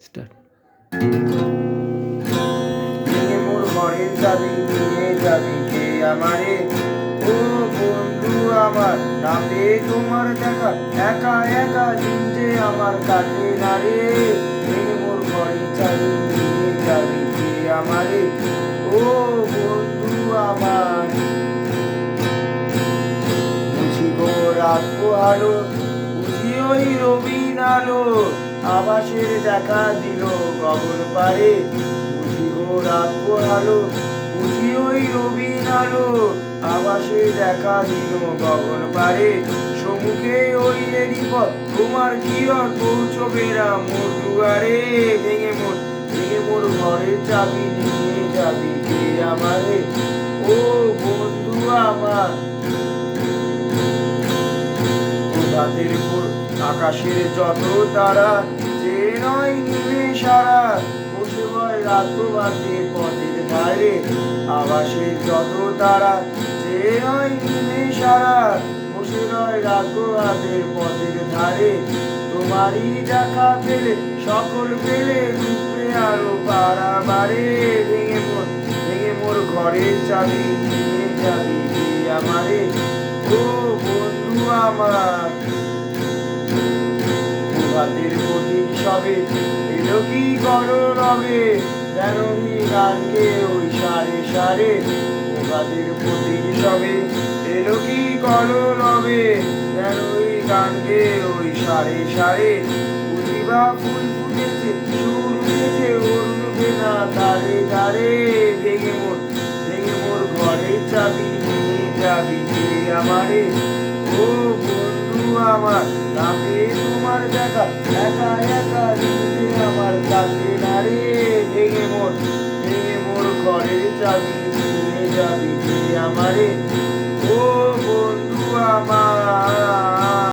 Start. ভেঙে মোর ঘরের চাবি নিয়ে যাবি কে আমারে? ও বন্ধু আমার, না পেয়ে তোমার দেখা একা একা দিন যে আমার কাটে না রে। ভেঙে মোর ঘরের চাবি নিয়ে যাবি কে আমারে? ও বন্ধু আমার, বুঝিব রাখবো আলো, বুঝি ওই রবিন আলো, আবাসের দেখা দিল গগন পারে। বুঝিব রাখবো আলো, বুঝি ওই রবিন আলো, আবাসে দেখা দিল গগন পারে। সমুখে ওই এরই পথ তোমার কিরণ পৌঁছবে না মোর দুয়ারে। ভেঙে মোর ঘরের চাবি নিয়ে যাবি কে আমারে? ও বন্ধু আমার, রাতের পর আকাশের যত তারা যে নয় নিবে সারা, বসে হয় রাত বাদে পথের ধারে। আকাশের যত তারা যে নয় নিবে সারা, বসে রয় রাত বাদে পথের ধারে। তোমারই দেখা পেলে সকল পেলে রূপে আরো পারাবারে। ভেঙে মোর ঘরের চাবি নিয়ে যাবি কে আমারে? ও বন্ধু আমার, প্রভাতের প্রতীক সবে এলো কি গৌরবে, জানবি গানকে ওই সারে সারে। প্রভাতের প্রতীক সবে এলো কি গৌরবে, জানবি গানকে ওই সারে সারে। বুঝিবা ফুল ফুটেছে সুর উঠেছে উড়বে না তারে তারে। ভেঙে মোর ঘরের চাবি নিয়ে যাবি কে আমারে? ও বন্ধু আমার, না পেয়ে তোমার দেখা একা একা দিতে আমার কাছে না রে। ভেঙে মোর ঘরের চাবি নিয়ে যাবি কে আমারে?